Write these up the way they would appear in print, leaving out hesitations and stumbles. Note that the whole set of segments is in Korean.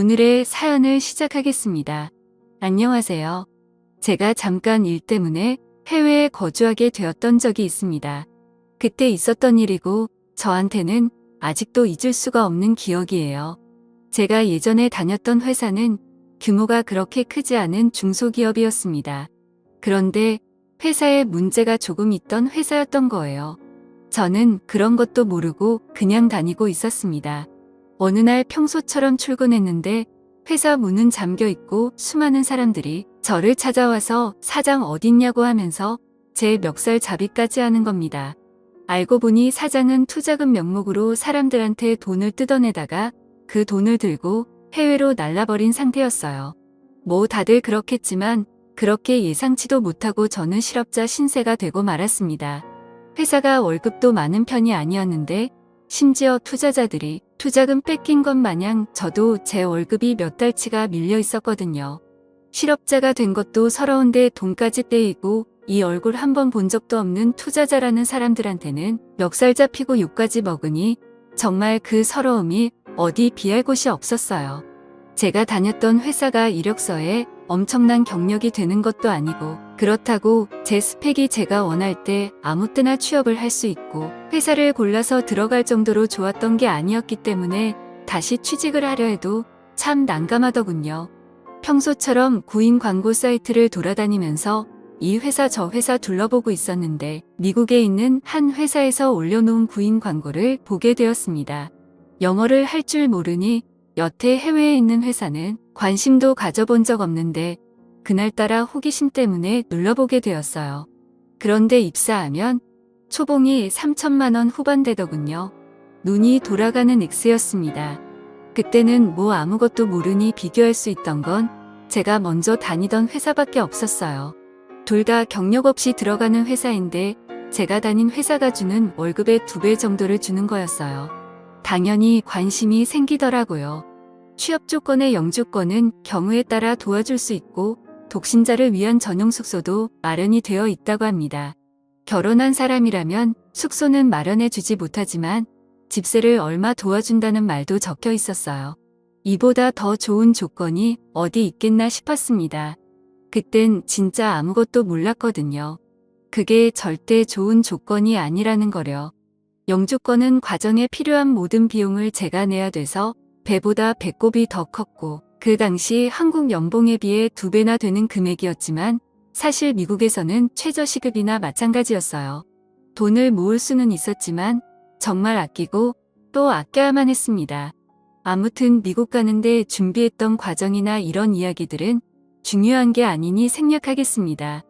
오늘의 사연을 시작하겠습니다. 안녕하세요. 제가 잠깐 일 때문에 해외에 거주하게 되었던 적이 있습니다. 그때 있었던 일이고 저한테는 아직도 잊을 수가 없는 기억이에요. 제가 예전에 다녔던 회사는 규모가 그렇게 크지 않은 중소기업이었습니다. 그런데 회사에 문제가 조금 있던 회사였던 거예요. 저는 그런 것도 모르고 그냥 다니고 있었습니다. 어느 날 평소처럼 출근했는데 회사 문은 잠겨 있고 수많은 사람들이 저를 찾아와서 사장 어딨냐고 하면서 제 멱살 잡이까지 하는 겁니다. 알고 보니 사장은 투자금 명목으로 사람들한테 돈을 뜯어내다가 그 돈을 들고 해외로 날라버린 상태였어요. 뭐 다들 그렇겠지만 그렇게 예상치도 못하고 저는 실업자 신세가 되고 말았습니다. 회사가 월급도 많은 편이 아니었는데 심지어 투자자들이 투자금 뺏긴 것 마냥 저도 제 월급이 몇 달치가 밀려 있었거든요. 실업자가 된 것도 서러운데 돈까지 떼이고 이 얼굴 한번 본 적도 없는 투자자라는 사람들한테는 멱살 잡히고 욕까지 먹으니 정말 그 서러움이 어디 비할 곳이 없었어요. 제가 다녔던 회사가 이력서에 엄청난 경력이 되는 것도 아니고 그렇다고 제 스펙이 제가 원할 때 아무 때나 취업을 할 수 있고 회사를 골라서 들어갈 정도로 좋았던 게 아니었기 때문에 다시 취직을 하려 해도 참 난감하더군요. 평소처럼 구인 광고 사이트를 돌아다니면서 이 회사 저 회사 둘러보고 있었는데 미국에 있는 한 회사에서 올려놓은 구인 광고를 보게 되었습니다. 영어를 할 줄 모르니 여태 해외에 있는 회사는 관심도 가져본 적 없는데 그날따라 호기심 때문에 눌러보게 되었어요. 그런데 입사하면 초봉이 3천만 원 후반대더군요. 눈이 돌아가는 액수였습니다. 그때는 뭐 아무것도 모르니 비교할 수 있던 건 제가 먼저 다니던 회사밖에 없었어요. 둘 다 경력 없이 들어가는 회사인데 제가 다닌 회사가 주는 월급의 2배 정도를 주는 거였어요. 당연히 관심이 생기더라고요. 취업 조건의 영주권은 경우에 따라 도와줄 수 있고 독신자를 위한 전용 숙소도 마련이 되어 있다고 합니다. 결혼한 사람이라면 숙소는 마련해 주지 못하지만 집세를 얼마 도와준다는 말도 적혀 있었어요. 이보다 더 좋은 조건이 어디 있겠나 싶었습니다. 그땐 진짜 아무것도 몰랐거든요. 그게 절대 좋은 조건이 아니라는 거려. 영주권은 과정에 필요한 모든 비용을 제가 내야 돼서 배보다 배꼽이 더 컸고 그 당시 한국 연봉에 비해 2배나 되는 금액이었지만 사실 미국에서는 최저시급이나 마찬가지였어요. 돈을 모을 수는 있었지만 정말 아끼고 또 아껴야만 했습니다. 아무튼 미국 가는데 준비했던 과정이나 이런 이야기들은 중요한 게 아니니 생략하겠습니다.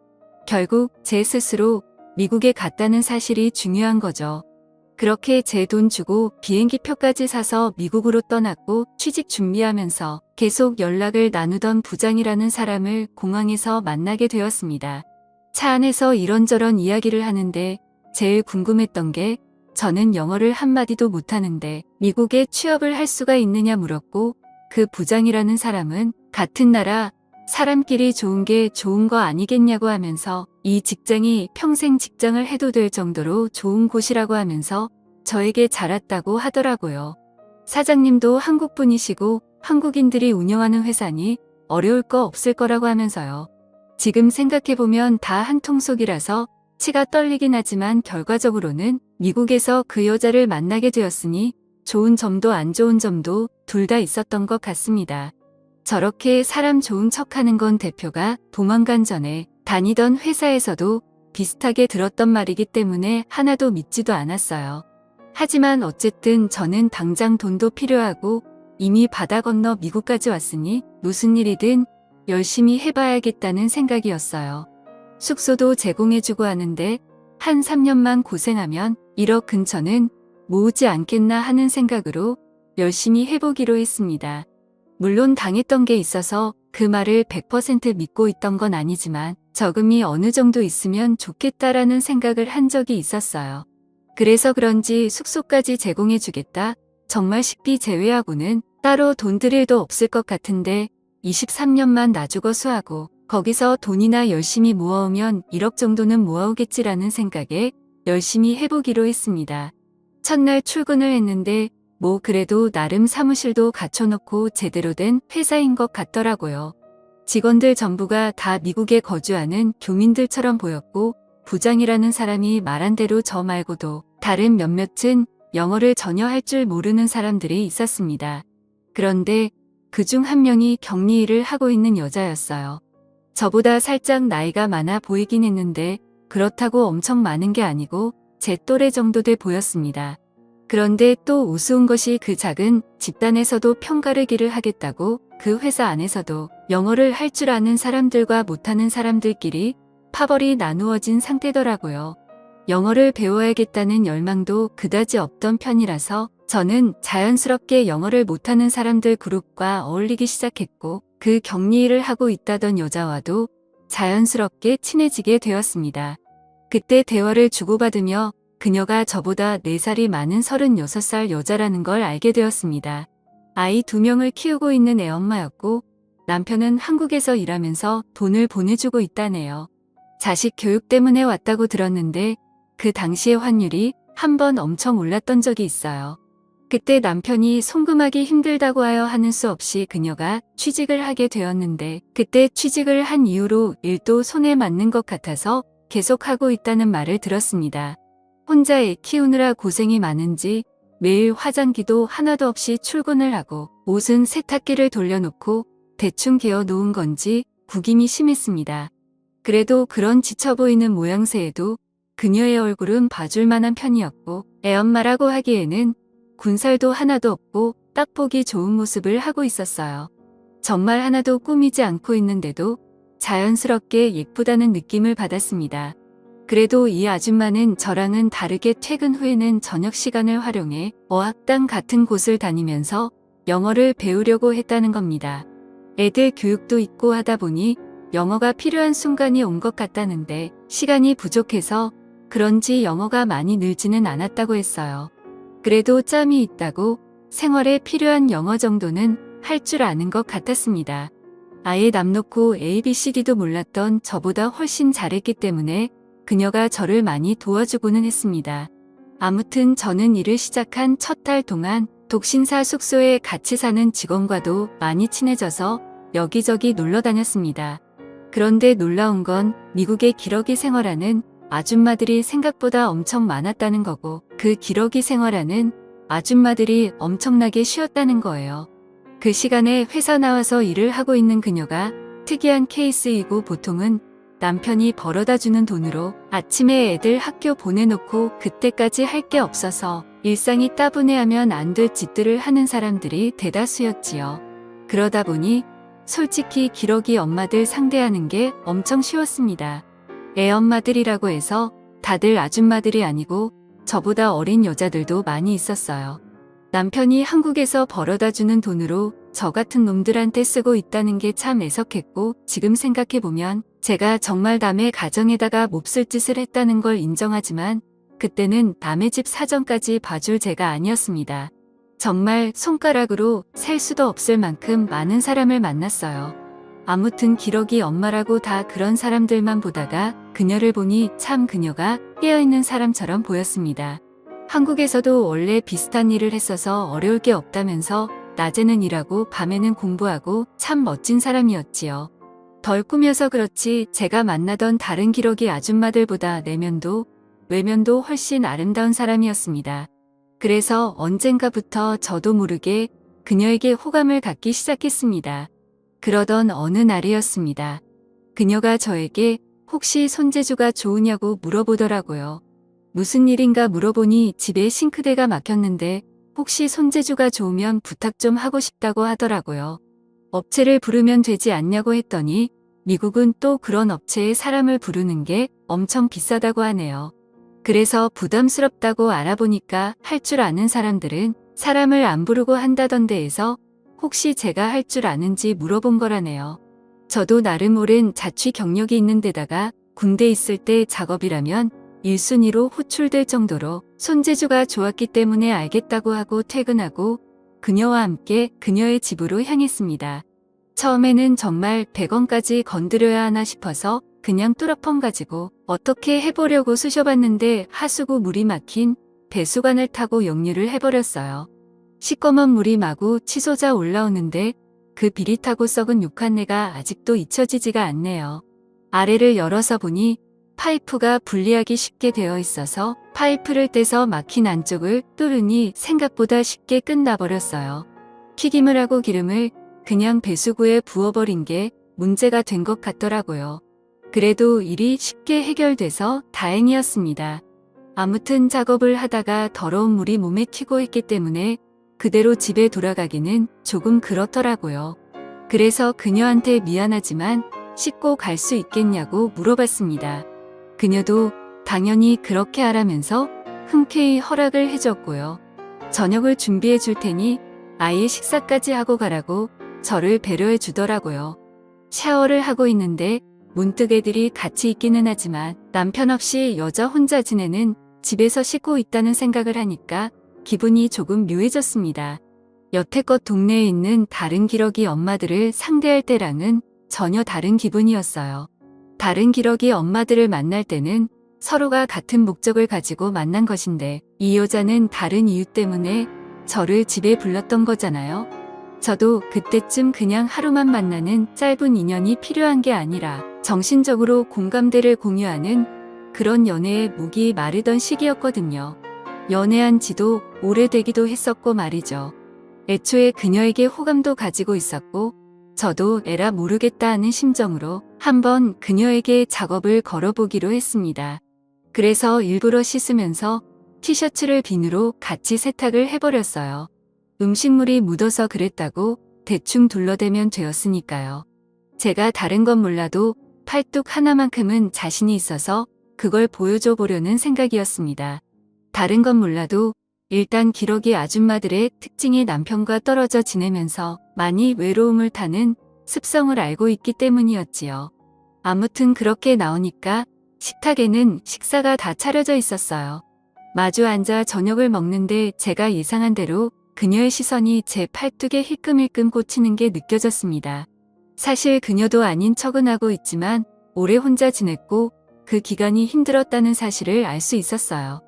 결국 제 스스로 미국에 갔다는 사실이 중요한 거죠. 그렇게 제 돈 주고 비행기 표까지 사서 미국으로 떠났고 취직 준비하면서 계속 연락을 나누던 부장이라는 사람을 공항에서 만나게 되었습니다. 차 안에서 이런저런 이야기를 하는데 제일 궁금했던 게 저는 영어를 한마디도 못하는데 미국에 취업을 할 수가 있느냐 물었고 그 부장이라는 사람은 같은 나라 사람끼리 좋은 게 좋은 거 아니겠냐고 하면서 이 직장이 평생 직장을 해도 될 정도로 좋은 곳이라고 하면서 저에게 잘했다고 하더라고요. 사장님도 한국분이시고 한국인들이 운영하는 회사니 어려울 거 없을 거라고 하면서요. 지금 생각해보면 다 한통속이라서 치가 떨리긴 하지만 결과적으로는 미국에서 그 여자를 만나게 되었으니 좋은 점도 안 좋은 점도 둘 다 있었던 것 같습니다. 저렇게 사람 좋은 척하는 건 대표가 도망간 전에 다니던 회사에서도 비슷하게 들었던 말이기 때문에 하나도 믿지도 않았어요. 하지만 어쨌든 저는 당장 돈도 필요하고 이미 바다 건너 미국까지 왔으니 무슨 일이든 열심히 해봐야겠다는 생각이었어요. 숙소도 제공해주고 하는데 한 3년만 고생하면 1억 근처는 모으지 않겠나 하는 생각으로 열심히 해보기로 했습니다. 물론 당했던 게 있어서 그 말을 100% 믿고 있던 건 아니지만 저금이 어느 정도 있으면 좋겠다라는 생각을 한 적이 있었어요. 그래서 그런지 숙소까지 제공해주겠다. 정말 식비 제외하고는 따로 돈 들 일도 없을 것 같은데 23년만 놔주고 수하고 거기서 돈이나 열심히 모아오면 1억 정도는 모아오겠지라는 생각에 열심히 해보기로 했습니다. 첫날 출근을 했는데 뭐 그래도 나름 사무실도 갖춰놓고 제대로 된 회사인 것 같더라고요. 직원들 전부가 다 미국에 거주하는 교민들처럼 보였고 부장이라는 사람이 말한 대로 저 말고도 다른 몇몇은 영어를 전혀 할 줄 모르는 사람들이 있었습니다. 그런데 그중 한 명이 격리 일을 하고 있는 여자였어요. 저보다 살짝 나이가 많아 보이긴 했는데 그렇다고 엄청 많은 게 아니고 제 또래 정도 돼 보였습니다. 그런데 또 우스운 것이 그 작은 집단에서도 편가르기를 하겠다고 그 회사 안에서도 영어를 할 줄 아는 사람들과 못하는 사람들끼리 파벌이 나누어진 상태더라고요. 영어를 배워야겠다는 열망도 그다지 없던 편이라서 저는 자연스럽게 영어를 못하는 사람들 그룹과 어울리기 시작했고 그 격리일을 하고 있다던 여자와도 자연스럽게 친해지게 되었습니다. 그때 대화를 주고받으며 그녀가 저보다 4살이 많은 36살 여자라는 걸 알게 되었습니다. 아이 2명을 키우고 있는 애엄마였고 남편은 한국에서 일하면서 돈을 보내주고 있다네요. 자식 교육 때문에 왔다고 들었는데 그 당시의 환율이 한번 엄청 올랐던 적이 있어요. 그때 남편이 송금하기 힘들다고 하여 하는 수 없이 그녀가 취직을 하게 되었는데 그때 취직을 한 이후로 일도 손에 맞는 것 같아서 계속하고 있다는 말을 들었습니다. 혼자 애 키우느라 고생이 많은지 매일 화장기도 하나도 없이 출근을 하고 옷은 세탁기를 돌려놓고 대충 개어 놓은 건지 구김이 심했습니다. 그래도 그런 지쳐 보이는 모양새에도 그녀의 얼굴은 봐줄 만한 편이었고 애엄마라고 하기에는 군살도 하나도 없고 딱 보기 좋은 모습을 하고 있었어요. 정말 하나도 꾸미지 않고 있는데도 자연스럽게 예쁘다는 느낌을 받았습니다. 그래도 이 아줌마는 저랑은 다르게 퇴근 후에는 저녁 시간을 활용해 어학당 같은 곳을 다니면서 영어를 배우려고 했다는 겁니다. 애들 교육도 있고 하다 보니 영어가 필요한 순간이 온 것 같다는데 시간이 부족해서 그런지 영어가 많이 늘지는 않았다고 했어요. 그래도 짬이 있다고 생활에 필요한 영어 정도는 할 줄 아는 것 같았습니다. 아예 남 놓고 ABCD도 몰랐던 저보다 훨씬 잘했기 때문에 그녀가 저를 많이 도와주고는 했습니다. 아무튼 저는 일을 시작한 첫 달 동안 독신사 숙소에 같이 사는 직원과도 많이 친해져서 여기저기 놀러 다녔습니다. 그런데 놀라운 건 미국의 기러기 생활하는 아줌마들이 생각보다 엄청 많았다는 거고 그 기러기 생활하는 아줌마들이 엄청나게 쉬었다는 거예요. 그 시간에 회사 나와서 일을 하고 있는 그녀가 특이한 케이스이고 보통은 남편이 벌어다 주는 돈으로 아침에 애들 학교 보내놓고 그때까지 할 게 없어서 일상이 따분해하면 안 될 짓들을 하는 사람들이 대다수였지요. 그러다 보니 솔직히 기러기 엄마들 상대하는 게 엄청 쉬웠습니다. 애엄마들이라고 해서 다들 아줌마들이 아니고 저보다 어린 여자들도 많이 있었어요. 남편이 한국에서 벌어다 주는 돈으로 저 같은 놈들한테 쓰고 있다는 게 참 애석했고 지금 생각해보면 제가 정말 남의 가정에다가 몹쓸 짓을 했다는 걸 인정하지만 그때는 남의 집 사정까지 봐줄 제가 아니었습니다. 정말 손가락으로 셀 수도 없을 만큼 많은 사람을 만났어요. 아무튼 기러기 엄마라고 다 그런 사람들만 보다가 그녀를 보니 참 그녀가 깨어있는 사람처럼 보였습니다. 한국에서도 원래 비슷한 일을 했어서 어려울 게 없다면서 낮에는 일하고 밤에는 공부하고 참 멋진 사람이었지요. 덜 꾸며서 그렇지 제가 만나던 다른 기러기 아줌마들보다 내면도 외면도 훨씬 아름다운 사람이었습니다. 그래서 언젠가부터 저도 모르게 그녀에게 호감을 갖기 시작했습니다. 그러던 어느 날이었습니다. 그녀가 저에게 혹시 손재주가 좋으냐고 물어보더라고요. 무슨 일인가 물어보니 집에 싱크대가 막혔는데 혹시 손재주가 좋으면 부탁 좀 하고 싶다고 하더라고요. 업체를 부르면 되지 않냐고 했더니 미국은 또 그런 업체에 사람을 부르는 게 엄청 비싸다고 하네요. 그래서 부담스럽다고 알아보니까 할 줄 아는 사람들은 사람을 안 부르고 한다던데 해서 혹시 제가 할 줄 아는지 물어본 거라네요. 저도 나름 오랜 자취 경력이 있는 데다가 군대 있을 때 작업이라면 1순위로 호출될 정도로 손재주가 좋았기 때문에 알겠다고 하고 퇴근하고 그녀와 함께 그녀의 집으로 향했습니다. 처음에는 정말 100원까지 건드려야 하나 싶어서 그냥 뚜러펑 가지고 어떻게 해보려고 쑤셔봤는데 하수구 물이 막힌 배수관을 타고 역류를 해버렸어요. 시꺼먼 물이 마구 치솟아 올라오는데 그 비릿하고 썩은 육한내가 아직도 잊혀지지가 않네요. 아래를 열어서 보니 파이프가 분리하기 쉽게 되어 있어서 파이프를 떼서 막힌 안쪽을 뚫으니 생각보다 쉽게 끝나버렸어요. 튀김을 하고 기름을 그냥 배수구에 부어버린 게 문제가 된 것 같더라고요. 그래도 일이 쉽게 해결돼서 다행이었습니다. 아무튼 작업을 하다가 더러운 물이 몸에 튀고 했기 때문에 그대로 집에 돌아가기는 조금 그렇더라고요. 그래서 그녀한테 미안하지만 씻고 갈 수 있겠냐고 물어봤습니다. 그녀도 당연히 그렇게 하라면서 흔쾌히 허락을 해줬고요. 저녁을 준비해 줄 테니 아예 식사까지 하고 가라고 저를 배려해 주더라고요. 샤워를 하고 있는데 문득 애들이 같이 있기는 하지만 남편 없이 여자 혼자 지내는 집에서 씻고 있다는 생각을 하니까 기분이 조금 묘해졌습니다. 여태껏 동네에 있는 다른 기러기 엄마들을 상대할 때랑은 전혀 다른 기분이었어요. 다른 기러기 엄마들을 만날 때는 서로가 같은 목적을 가지고 만난 것인데 이 여자는 다른 이유 때문에 저를 집에 불렀던 거잖아요. 저도 그때쯤 그냥 하루만 만나는 짧은 인연이 필요한 게 아니라 정신적으로 공감대를 공유하는 그런 연애에 목이 마르던 시기였거든요. 연애한 지도 오래되기도 했었고 말이죠. 애초에 그녀에게 호감도 가지고 있었고 저도 에라 모르겠다 하는 심정으로 한번 그녀에게 작업을 걸어보기로 했습니다. 그래서 일부러 씻으면서 티셔츠를 비누로 같이 세탁을 해버렸어요. 음식물이 묻어서 그랬다고 대충 둘러대면 되었으니까요. 제가 다른 건 몰라도 팔뚝 하나만큼은 자신이 있어서 그걸 보여줘 보려는 생각이었습니다. 다른 건 몰라도 일단 기러기 아줌마들의 특징이 남편과 떨어져 지내면서 많이 외로움을 타는 습성을 알고 있기 때문이었지요. 아무튼 그렇게 나오니까 식탁에는 식사가 다 차려져 있었어요. 마주 앉아 저녁을 먹는데 제가 예상한 대로 그녀의 시선이 제 팔뚝에 힐끔힐끔 꽂히는 게 느껴졌습니다. 사실 그녀도 아닌 척은 하고 있지만 오래 혼자 지냈고 그 기간이 힘들었다는 사실을 알 수 있었어요.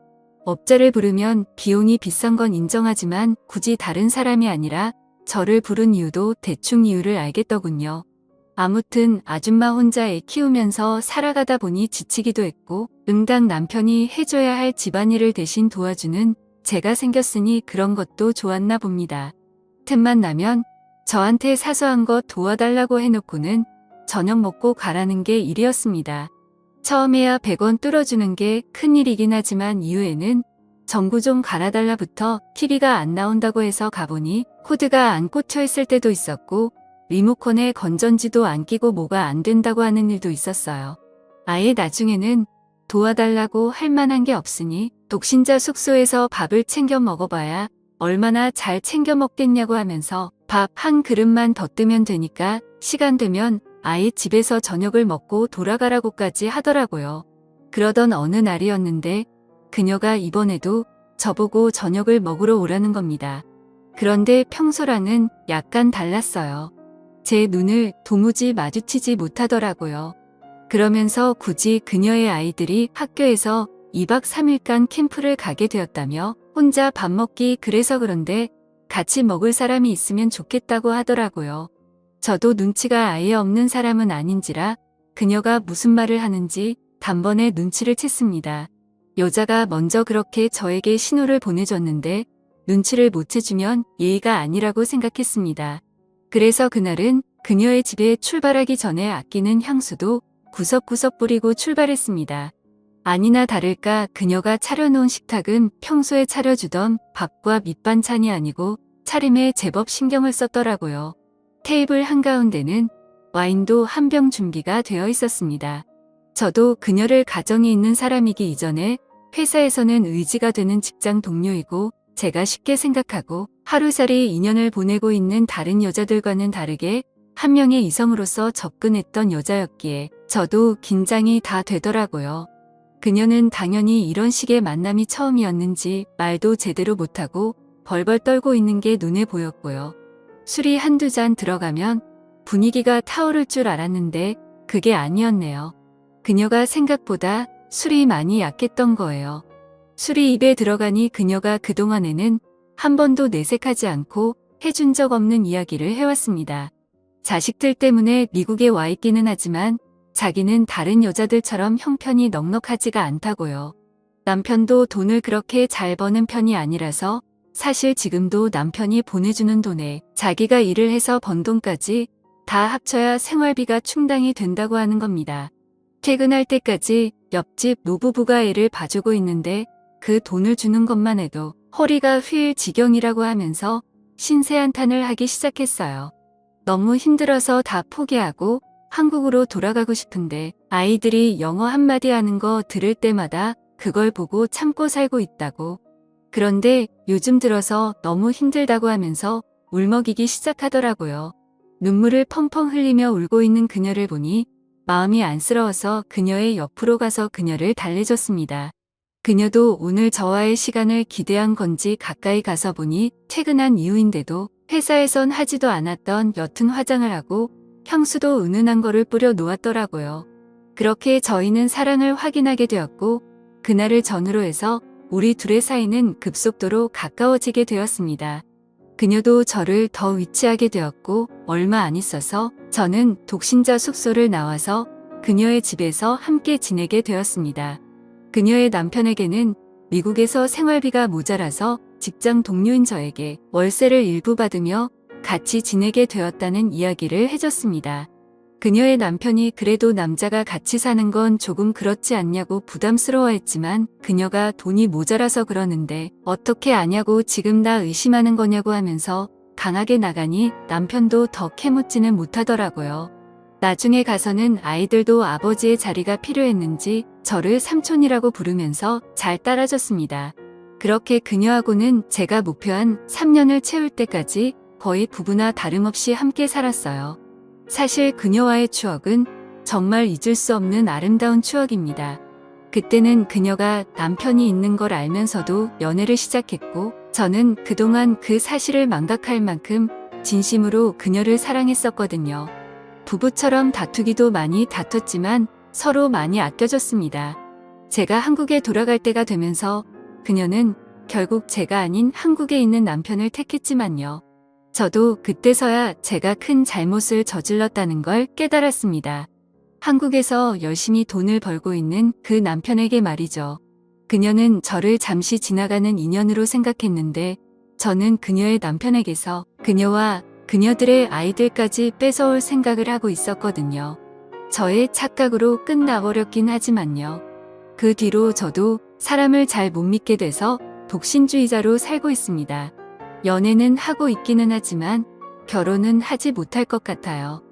업자를 부르면 비용이 비싼 건 인정하지만 굳이 다른 사람이 아니라 저를 부른 이유도 대충 이유를 알겠더군요. 아무튼 아줌마 혼자 애 키우면서 살아가다 보니 지치기도 했고 응당 남편이 해줘야 할 집안일을 대신 도와주는 제가 생겼으니 그런 것도 좋았나 봅니다. 틈만 나면 저한테 사소한 거 도와달라고 해놓고는 저녁 먹고 가라는 게 일이었습니다. 처음에야 100원 뚫어주는 게 큰일이긴 하지만 이후에는 전구 좀 갈아달라부터 TV가 안 나온다고 해서 가보니 코드가 안 꽂혀 있을 때도 있었고 리모컨에 건전지도 안 끼고 뭐가 안 된다고 하는 일도 있었어요. 아예 나중에는 도와달라고 할 만한 게 없으니 독신자 숙소에서 밥을 챙겨 먹어봐야 얼마나 잘 챙겨 먹겠냐고 하면서 밥 한 그릇만 더 뜨면 되니까 시간 되면 아예 집에서 저녁을 먹고 돌아가라고까지 하더라고요. 그러던 어느 날이었는데 그녀가 이번에도 저보고 저녁을 먹으러 오라는 겁니다. 그런데 평소랑은 약간 달랐어요. 제 눈을 도무지 마주치지 못하더라고요. 그러면서 굳이 그녀의 아이들이 학교에서 2박 3일간 캠프를 가게 되었다며 혼자 밥 먹기 그래서 그런데 같이 먹을 사람이 있으면 좋겠다고 하더라고요. 저도 눈치가 아예 없는 사람은 아닌지라 그녀가 무슨 말을 하는지 단번에 눈치를 챘습니다. 여자가 먼저 그렇게 저에게 신호를 보내줬는데 눈치를 못 채주면 예의가 아니라고 생각했습니다. 그래서 그날은 그녀의 집에 출발하기 전에 아끼는 향수도 구석구석 뿌리고 출발했습니다. 아니나 다를까 그녀가 차려놓은 식탁은 평소에 차려주던 밥과 밑반찬이 아니고 차림에 제법 신경을 썼더라고요. 테이블 한가운데는 와인도 한 병 준비가 되어 있었습니다. 저도 그녀를 가정이 있는 사람이기 이전에 회사에서는 의지가 되는 직장 동료이고 제가 쉽게 생각하고 하루살이 인연을 보내고 있는 다른 여자들과는 다르게 한 명의 이성으로서 접근했던 여자였기에 저도 긴장이 다 되더라고요. 그녀는 당연히 이런 식의 만남이 처음이었는지 말도 제대로 못하고 벌벌 떨고 있는 게 눈에 보였고요. 술이 한두 잔 들어가면 분위기가 타오를 줄 알았는데 그게 아니었네요. 그녀가 생각보다 술이 많이 약했던 거예요. 술이 입에 들어가니 그녀가 그동안에는 한 번도 내색하지 않고 해준 적 없는 이야기를 해왔습니다. 자식들 때문에 미국에 와 있기는 하지만 자기는 다른 여자들처럼 형편이 넉넉하지가 않다고요. 남편도 돈을 그렇게 잘 버는 편이 아니라서 사실 지금도 남편이 보내주는 돈에 자기가 일을 해서 번 돈까지 다 합쳐야 생활비가 충당이 된다고 하는 겁니다. 퇴근할 때까지 옆집 노부부가 애를 봐주고 있는데 그 돈을 주는 것만 해도 허리가 휘일 지경이라고 하면서 신세한탄을 하기 시작했어요. 너무 힘들어서 다 포기하고 한국으로 돌아가고 싶은데 아이들이 영어 한마디 하는 거 들을 때마다 그걸 보고 참고 살고 있다고. 그런데 요즘 들어서 너무 힘들다고 하면서 울먹이기 시작하더라고요. 눈물을 펑펑 흘리며 울고 있는 그녀를 보니 마음이 안쓰러워서 그녀의 옆으로 가서 그녀를 달래줬습니다. 그녀도 오늘 저와의 시간을 기대한 건지 가까이 가서 보니 퇴근한 이후인데도 회사에선 하지도 않았던 옅은 화장을 하고 향수도 은은한 거를 뿌려 놓았더라고요. 그렇게 저희는 사랑을 확인하게 되었고 그날을 전후로 해서 우리 둘의 사이는 급속도로 가까워지게 되었습니다. 그녀도 저를 더 위치하게 되었고 얼마 안 있어서 저는 독신자 숙소를 나와서 그녀의 집에서 함께 지내게 되었습니다. 그녀의 남편에게는 미국에서 생활비가 모자라서 직장 동료인 저에게 월세를 일부 받으며 같이 지내게 되었다는 이야기를 해줬습니다. 그녀의 남편이 그래도 남자가 같이 사는 건 조금 그렇지 않냐고 부담스러워했지만 그녀가 돈이 모자라서 그러는데 어떻게 아냐고 지금 나 의심하는 거냐고 하면서 강하게 나가니 남편도 더 캐묻지는 못하더라고요. 나중에 가서는 아이들도 아버지의 자리가 필요했는지 저를 삼촌이라고 부르면서 잘 따라줬습니다. 그렇게 그녀하고는 제가 목표한 3년을 채울 때까지 거의 부부나 다름없이 함께 살았어요. 사실 그녀와의 추억은 정말 잊을 수 없는 아름다운 추억입니다. 그때는 그녀가 남편이 있는 걸 알면서도 연애를 시작했고 저는 그동안 그 사실을 망각할 만큼 진심으로 그녀를 사랑했었거든요. 부부처럼 다투기도 많이 다퉜지만 서로 많이 아껴줬습니다. 제가 한국에 돌아갈 때가 되면서 그녀는 결국 제가 아닌 한국에 있는 남편을 택했지만요. 저도 그때서야 제가 큰 잘못을 저질렀다는 걸 깨달았습니다. 한국에서 열심히 돈을 벌고 있는 그 남편에게 말이죠. 그녀는 저를 잠시 지나가는 인연으로 생각했는데 저는 그녀의 남편에게서 그녀와 그녀들의 아이들까지 뺏어올 생각을 하고 있었거든요. 저의 착각으로 끝나버렸긴 하지만요. 그 뒤로 저도 사람을 잘 못 믿게 돼서 독신주의자로 살고 있습니다. 연애는 하고 있기는 하지만 결혼은 하지 못할 것 같아요.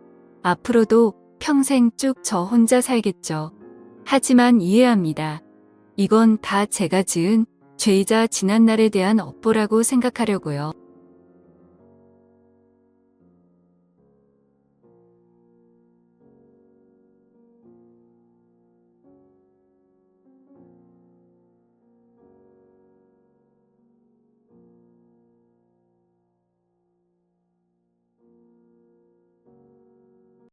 앞으로도 평생 쭉 저 혼자 살겠죠. 하지만 이해합니다. 이건 다 제가 지은 죄이자 지난날에 대한 업보라고 생각하려고요.